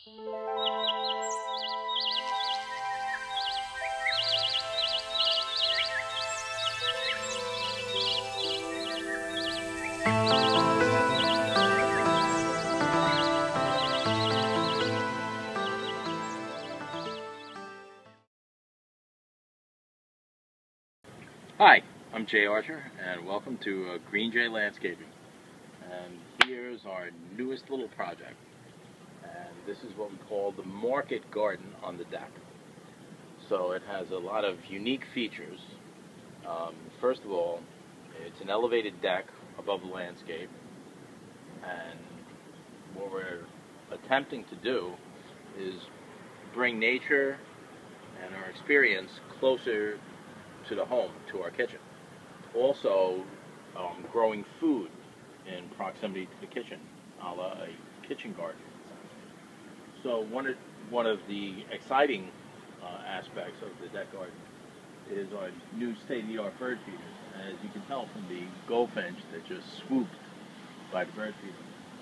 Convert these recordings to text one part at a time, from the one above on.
Hi, I'm Jay Archer, and welcome to Green Jay Landscaping. And here's our newest little project. And this is what we call the market garden on the deck. So it has a lot of unique features. First of all, it's an elevated deck above the landscape. And what we're attempting to do is bring nature and our experience closer to the home, to our kitchen. Also, growing food in proximity to the kitchen, a la a kitchen garden. So one of the exciting aspects of the deck garden is our new state-of-the-art bird feeders. As you can tell from the goldfinch that just swooped by the bird feeder,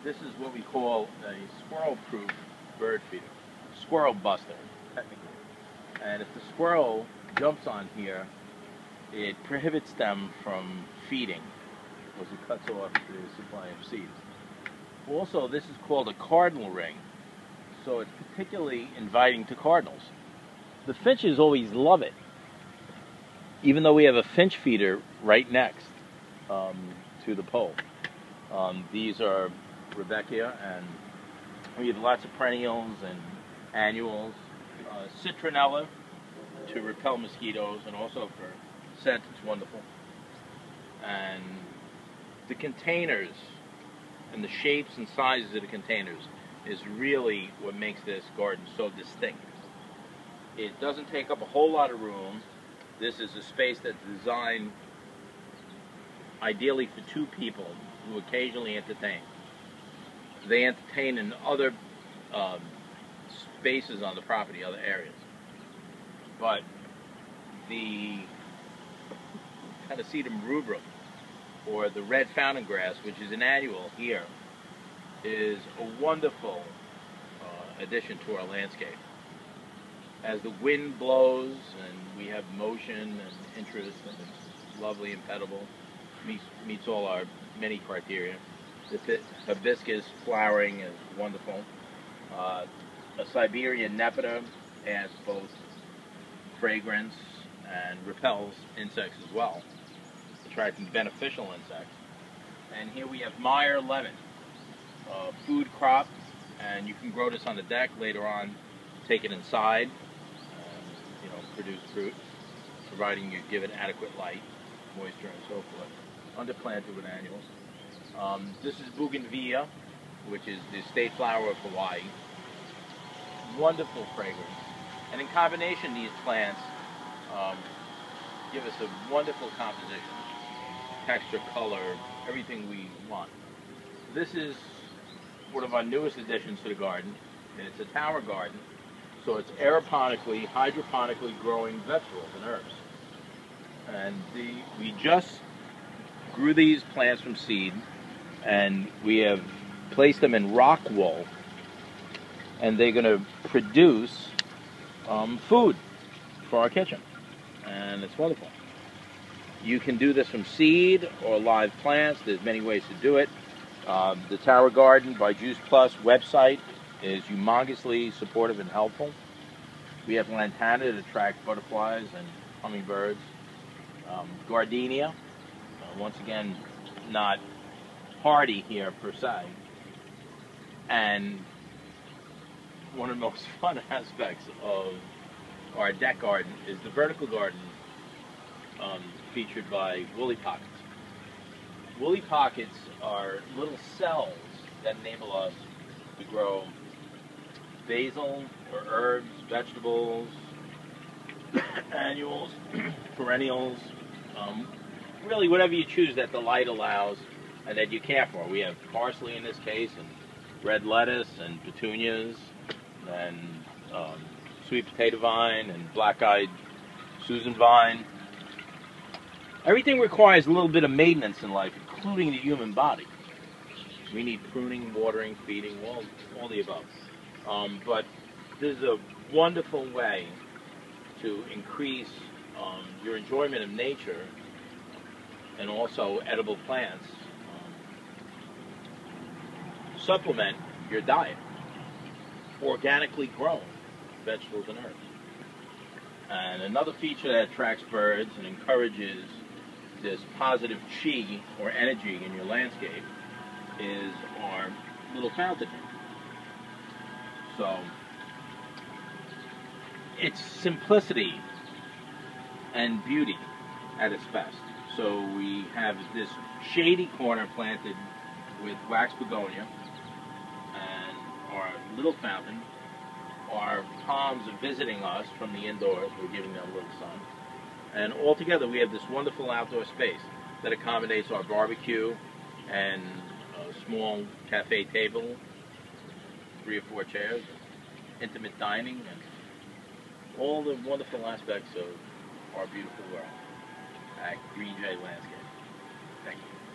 this is what we call a squirrel-proof bird feeder, squirrel buster, technically. And if the squirrel jumps on here, it prohibits them from feeding because it cuts off the supply of seeds. Also, this is called a cardinal ring, so it's particularly inviting to cardinals. The finches always love it, even though we have a finch feeder right next to the pole. These are Rebecca, and we have lots of perennials and annuals, citronella to repel mosquitoes, and also for scent. It's wonderful. And the containers and the shapes and sizes of the containers is really what makes this garden so distinct. It doesn't take up a whole lot of room. This is a space that's designed ideally for two people who occasionally entertain. They entertain in other spaces on the property, other areas. But the Catasetum rubrum, or the red fountain grass, which is an annual here, is a wonderful addition to our landscape. As the wind blows and we have motion and interest, and it's lovely and petable, meets all our many criteria. The hibiscus flowering is wonderful. A Siberian nepeta adds both fragrance and repels insects as well, attracting beneficial insects. And here we have Meyer lemon, food crop, and you can grow this on the deck. Later on, take it inside, and, produce fruit, providing you give it adequate light, moisture, and so forth. Underplanted with annuals. This is bougainvillea, which is the state flower of Hawaii. Wonderful fragrance, and in combination, these plants give us a wonderful composition, texture, color, everything we want. This is one of our newest additions to the garden, and it's a tower garden, so it's aeroponically, hydroponically growing vegetables and herbs. And we just grew these plants from seed, and we have placed them in rock wool, and they're going to produce food for our kitchen. And it's wonderful. You can do this from seed or live plants. There's many ways to do it. The Tower Garden by Juice Plus website is humongously supportive and helpful. We have lantana to attract butterflies and hummingbirds. Gardenia, once again, not hardy here per se. And one of the most fun aspects of our deck garden is the vertical garden featured by Woolly Pockets. Woolly Pockets are little cells that enable us to grow basil or herbs, vegetables, annuals, perennials, really whatever you choose that the light allows and that you care for. We have parsley in this case, and red lettuce, and petunias, and sweet potato vine, and black-eyed Susan vine. Everything requires a little bit of maintenance in life, including the human body. We need pruning, watering, feeding, all the above. But this is a wonderful way to increase your enjoyment of nature and also edible plants. Supplement your diet. Organically grown vegetables and herbs. And another feature that attracts birds and encourages this positive chi or energy in your landscape is our little fountain. So it's simplicity and beauty at its best. So we have this shady corner planted with wax begonia and our little fountain. Our palms are visiting us from the indoors. We're giving them a little sun. And altogether we have this wonderful outdoor space that accommodates our barbecue and a small cafe table, 3 or 4 chairs, intimate dining, and all the wonderful aspects of our beautiful world at Green Jay Landscape. Thank you.